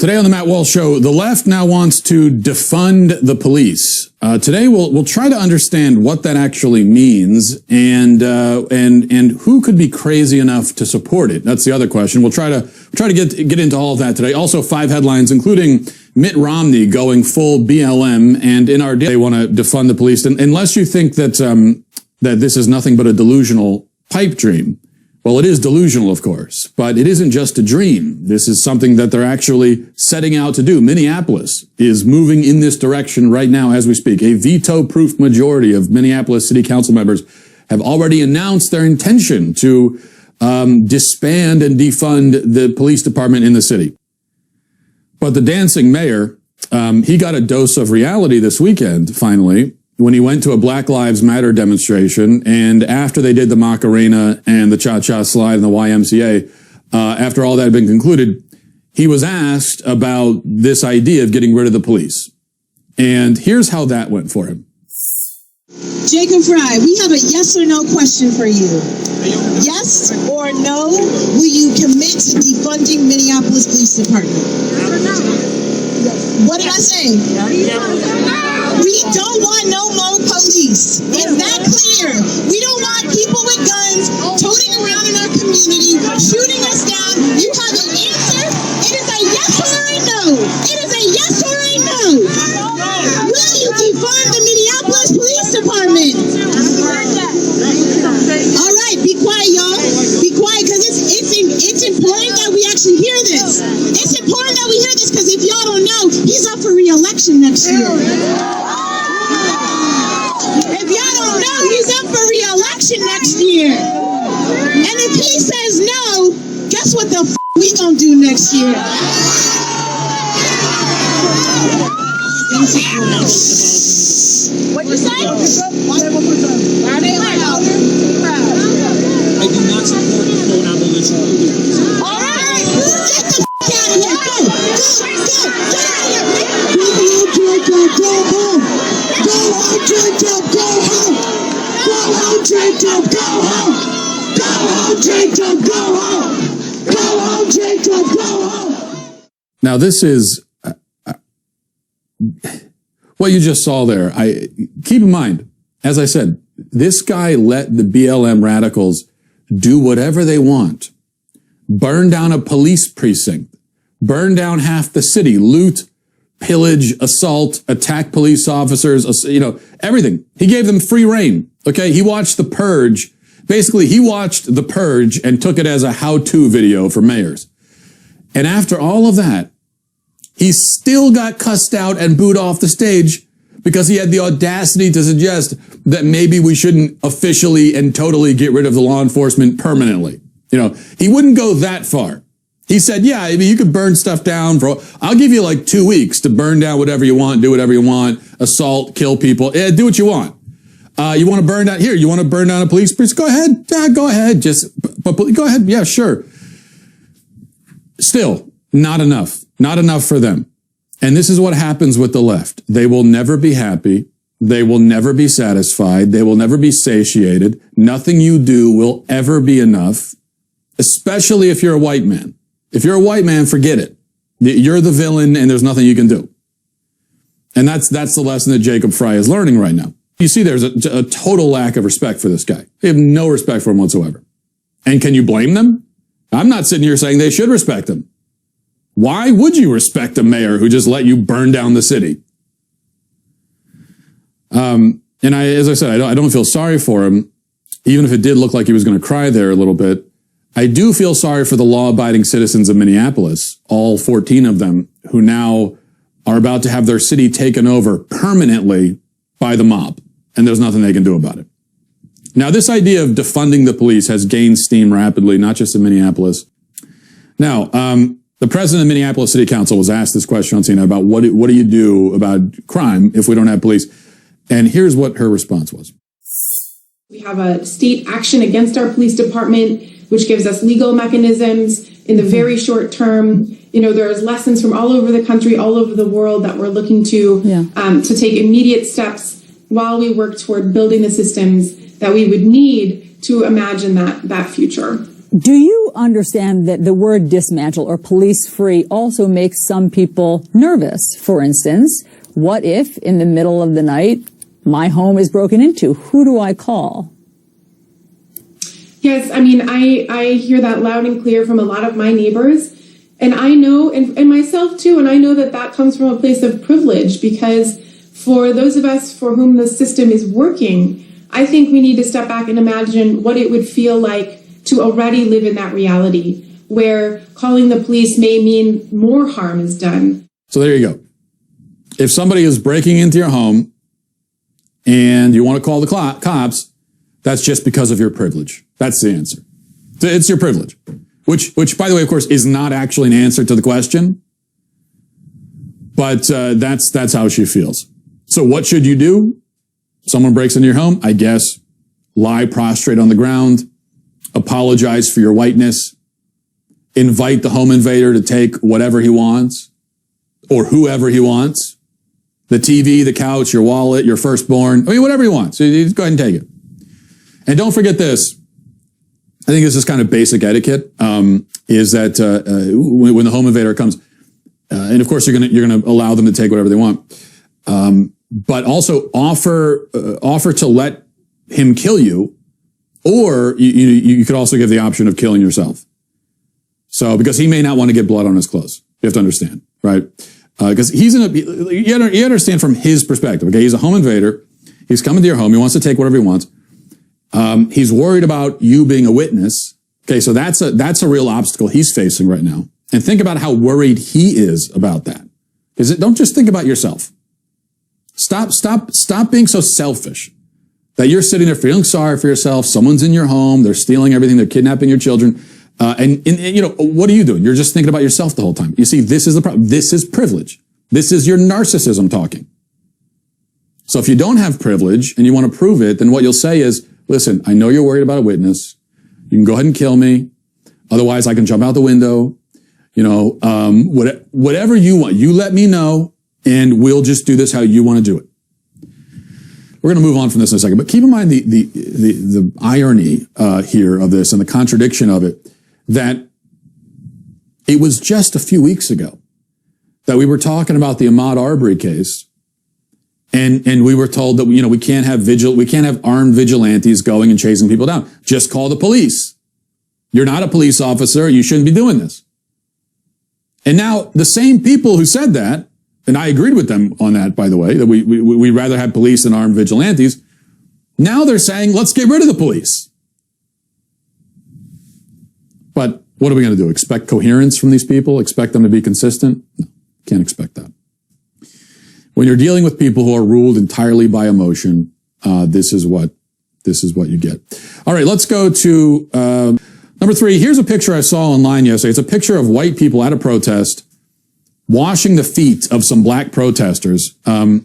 Today on the Matt Walsh Show, the left now wants to defund the police. Today we'll try to understand what that actually means and who could be crazy enough to support it. That's the other question. We'll try to get into all of that today. Also 5 headlines, including Mitt Romney going full BLM, and in our day they want to defund the police. And unless you think that that this is nothing but a delusional pipe dream. Well, it is delusional, of course, but it isn't just a dream. This is something that they're actually setting out to do. Minneapolis is moving in this direction right now as we speak. A veto-proof majority of Minneapolis city council members have already announced their intention to disband and defund the police department in the city. But the dancing mayor, he got a dose of reality this weekend, finally, when he went to a Black Lives Matter demonstration, and after they did the Macarena and the Cha-Cha Slide and the YMCA, after all that had been concluded, he was asked about this idea of getting rid of the police. And here's how that went for him. Jacob Fry, we have a yes or no question for you. Yes or no, will you commit to defunding Minneapolis Police Department? Yes or no? What did I say? We don't want no more police. Is that clear? We don't want people with guns toting around in our community, shooting us down. You have an answer? It is a yes or a no. It is a yes or a no. Will you defund the Minneapolis Police Department? All right, be quiet, y'all. Be quiet, because it's important that we actually hear this. It's important that we hear this, because if y'all don't know, he's up for re-election next year. If y'all don't know, he's up for re-election next year. And if he says no, guess what the f we gonna do next year? What you say? I do not support the full abolition of the police. All right, get the f out of here. Go, Jacob, go home. Go home, Jacob, go home. Go home, Jacob, go home. Now, this is what you just saw there. Keep in mind, as I said, this guy let the BLM radicals do whatever they want. Burn down a police precinct, burn down half the city, loot, pillage, assault, attack police officers, everything. He gave them free reign. Okay. He watched The Purge. Basically, he watched The Purge and took it as a how-to video for mayors. And after all of that, he still got cussed out and booed off the stage because he had the audacity to suggest that maybe we shouldn't officially and totally get rid of the law enforcement permanently. He wouldn't go that far. He said, yeah, I mean, you could burn stuff down I'll give you like 2 weeks to burn down whatever you want, do whatever you want, assault, kill people, do what you want. You want to burn down here? You want to burn down a police precinct? Go ahead. Go ahead. Go ahead. Yeah, sure. Still, not enough. Not enough for them. And this is what happens with the left. They will never be happy. They will never be satisfied. They will never be satiated. Nothing you do will ever be enough, especially if you're a white man. If you're a white man, forget it. You're the villain and there's nothing you can do. And that's the lesson that Jacob Fry is learning right now. You see, there's a total lack of respect for this guy. They have no respect for him whatsoever. And can you blame them? I'm not sitting here saying they should respect him. Why would you respect a mayor who just let you burn down the city? As I said, I don't feel sorry for him, even if it did look like he was going to cry there a little bit. I do feel sorry for the law-abiding citizens of Minneapolis, all 14 of them, who now are about to have their city taken over permanently by the mob, and there's nothing they can do about it. Now, this idea of defunding the police has gained steam rapidly, not just in Minneapolis. Now, the president of Minneapolis City Council was asked this question on CNN about what do you do about crime if we don't have police? And here's what her response was. We have a state action against our police department, which gives us legal mechanisms in the very short term. There's lessons from all over the country, all over the world that we're looking to take immediate steps while we work toward building the systems that we would need to imagine that future. Do you understand that the word dismantle or police free also makes some people nervous? For instance, what if in the middle of the night my home is broken into? Who do I call? Yes, I mean, I hear that loud and clear from a lot of my neighbors. And I know, and myself too, and I know that that comes from a place of privilege, because for those of us for whom the system is working, I think we need to step back and imagine what it would feel like to already live in that reality where calling the police may mean more harm is done. So there you go. If somebody is breaking into your home and you want to call the cops, that's just because of your privilege. That's the answer. It's your privilege, which by the way, of course, is not actually an answer to the question, but that's how she feels. So what should you do? Someone breaks into your home, I guess, lie prostrate on the ground, apologize for your whiteness, invite the home invader to take whatever he wants or whoever he wants, the TV, the couch, your wallet, your firstborn, I mean, whatever he wants. So you just go ahead and take it. And don't forget this. I think this is kind of basic etiquette, is that when the home invader comes, and of course you're gonna allow them to take whatever they want, but also offer to let him kill you, or you could also give the option of killing yourself. So because he may not want to get blood on his clothes, you have to understand, right? Because you understand from his perspective. Okay, he's a home invader. He's coming to your home. He wants to take whatever he wants. He's worried about you being a witness. Okay, so that's a real obstacle he's facing right now. And think about how worried he is about that. Don't just think about yourself. Stop being so selfish that you're sitting there feeling sorry for yourself. Someone's in your home. They're stealing everything. They're kidnapping your children. And you know, what are you doing? You're just thinking about yourself the whole time. You see, this is the problem. This is privilege. This is your narcissism talking. So if you don't have privilege and you want to prove it, then what you'll say is, listen, I know you're worried about a witness. You can go ahead and kill me. Otherwise, I can jump out the window. You know, whatever you want, you let me know and we'll just do this how you want to do it. We're going to move on from this in a second, but keep in mind the irony here of this and the contradiction of it, that it was just a few weeks ago that we were talking about the Ahmaud Arbery case, and we were told that, you know, we can't have armed vigilantes going and chasing people down. Just call the police. You're not a police officer. You shouldn't be doing this. And now the same people who said that, and I agreed with them on that, by the way, that we'd rather have police than armed vigilantes. Now they're saying, let's get rid of the police. But what are we going to do? Expect coherence from these people? Expect them to be consistent? No, can't expect that. When you're dealing with people who are ruled entirely by emotion, this is what you get. All right, let's go to number 3. Here's a picture I saw online yesterday. It's a picture of white people at a protest washing the feet of some black protesters. I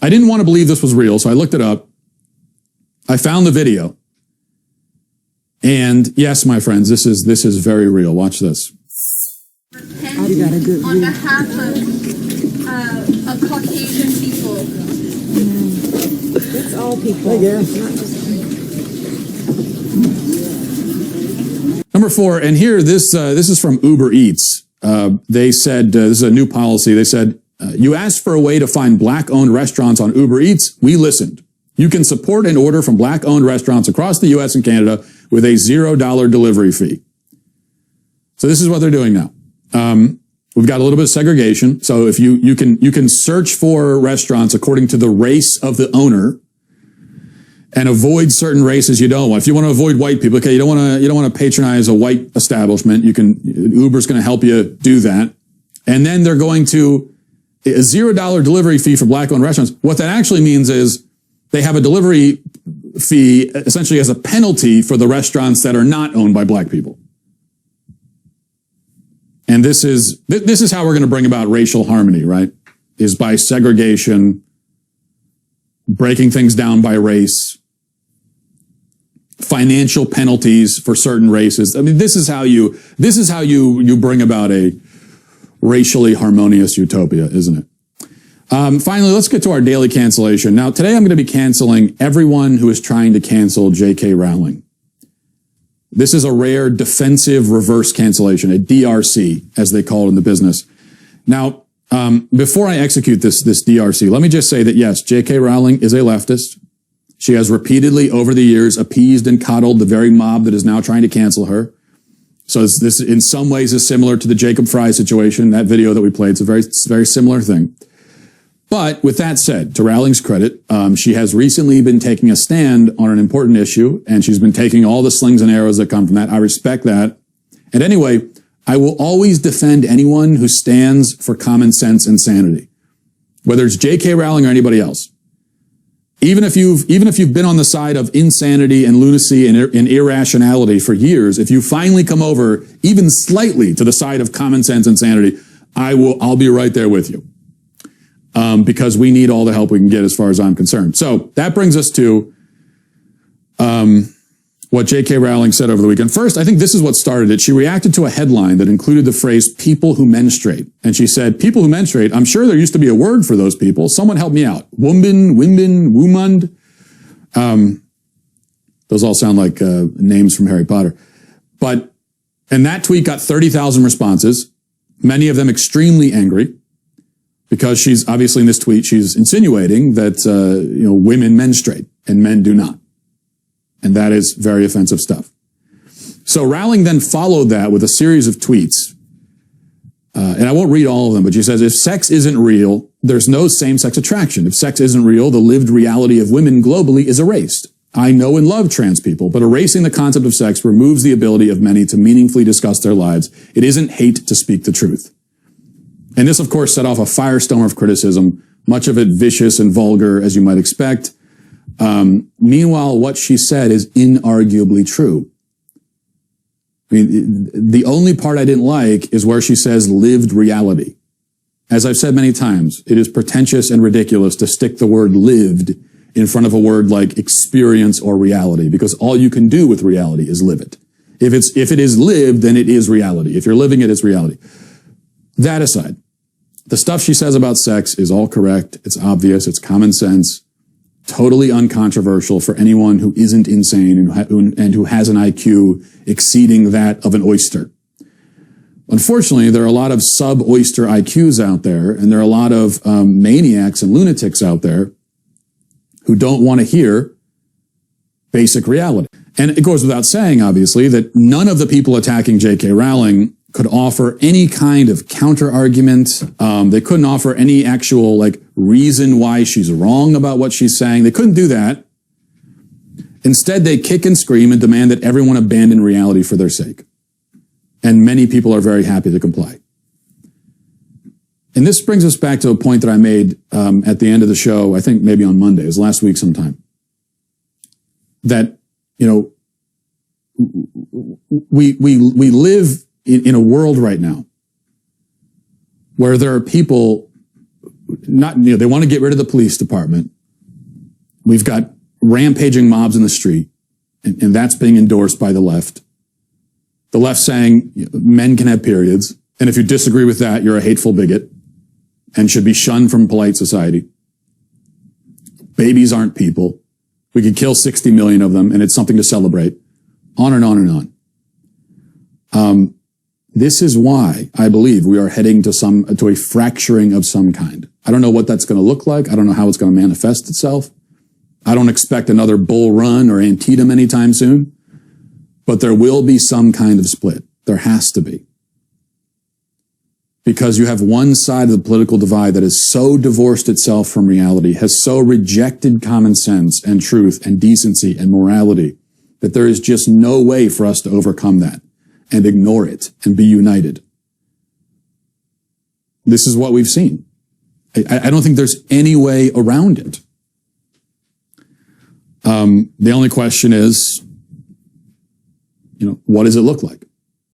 didn't want to believe this was real, so I looked it up. I found the video. And yes, my friends, this is very real. Watch this. On behalf of Caucasian people. It's all people. Number 4, and here, this is from Uber Eats. They said, this is a new policy. They said, you asked for a way to find black-owned restaurants on Uber Eats. We listened. You can support and order from black-owned restaurants across the U.S. and Canada with a $0 delivery fee. So this is what they're doing now. We've got a little bit of segregation. So if you can search for restaurants according to the race of the owner and avoid certain races you don't want. If you want to avoid white people, okay, you don't want to patronize a white establishment. Uber's going to help you do that. And then they're going to a $0 delivery fee for black-owned restaurants. What that actually means is they have a delivery fee essentially as a penalty for the restaurants that are not owned by black people. And this is how we're going to bring about racial harmony, right? Is by segregation, breaking things down by race, financial penalties for certain races. I mean, this is how you bring about a racially harmonious utopia, isn't it? Finally, let's get to our daily cancellation. Now, today I'm going to be canceling everyone who is trying to cancel J.K. Rowling. This is a rare defensive reverse cancellation, a DRC, as they call it in the business. Now, before I execute this DRC, let me just say that yes, J.K. Rowling is a leftist. She has repeatedly over the years appeased and coddled the very mob that is now trying to cancel her. So this in some ways is similar to the Jacob Fry situation, that video that we played. It's a very similar thing. But with that said, to Rowling's credit, she has recently been taking a stand on an important issue, and she's been taking all the slings and arrows that come from that. I respect that. And anyway, I will always defend anyone who stands for common sense and sanity, whether it's J.K. Rowling or anybody else. Even if you've been on the side of insanity and lunacy and irrationality for years, if you finally come over even slightly to the side of common sense and sanity, I'll be right there with you. Because we need all the help we can get as far as I'm concerned. So that brings us to what J.K. Rowling said over the weekend. First, I think this is what started it. She reacted to a headline that included the phrase people who menstruate. And she said, people who menstruate, I'm sure there used to be a word for those people. Someone help me out. Wombin, Womund. Those all sound like names from Harry Potter. And that tweet got 30,000 responses, many of them extremely angry. Because she's obviously in this tweet, she's insinuating that, women menstruate and men do not. And that is very offensive stuff. So Rowling then followed that with a series of tweets. And I won't read all of them, but she says, if sex isn't real, there's no same-sex attraction. If sex isn't real, the lived reality of women globally is erased. I know and love trans people, but erasing the concept of sex removes the ability of many to meaningfully discuss their lives. It isn't hate to speak the truth. And this, of course, set off a firestorm of criticism, much of it vicious and vulgar, as you might expect. Meanwhile, what she said is inarguably true. I mean, the only part I didn't like is where she says lived reality. As I've said many times, it is pretentious and ridiculous to stick the word lived in front of a word like experience or reality, because all you can do with reality is live it. If it is lived, then it is reality. If you're living it, it's reality. That aside, the stuff she says about sex is all correct. It's obvious. It's common sense. Totally uncontroversial for anyone who isn't insane and who has an IQ exceeding that of an oyster. Unfortunately, there are a lot of sub-oyster IQs out there, and there are a lot of maniacs and lunatics out there who don't want to hear basic reality. And it goes without saying, obviously, that none of the people attacking J.K. Rowling could offer any kind of counter argument. They couldn't offer any actual reason why she's wrong about what she's saying. They couldn't do that. Instead, they kick and scream and demand that everyone abandon reality for their sake. And many people are very happy to comply. And this brings us back to a point that I made at the end of the show, I think maybe on Monday, it was last week sometime. That, we live in a world right now where there are people they want to get rid of the police department. We've got rampaging mobs in the street, and that's being endorsed by the left. The left saying men can have periods, and if you disagree with that, you're a hateful bigot and should be shunned from polite society. Babies aren't people. We could kill 60 million of them, and it's something to celebrate. On and on and on. This is why I believe we are heading to a fracturing of some kind. I don't know what that's going to look like. I don't know how it's going to manifest itself. I don't expect another Bull Run or Antietam anytime soon, but there will be some kind of split. There has to be. Because you have one side of the political divide that has so divorced itself from reality, has so rejected common sense and truth and decency and morality, that there is just no way for us to overcome that and ignore it and be united. This is what we've seen. I don't think there's any way around it. The only question is, what does it look like?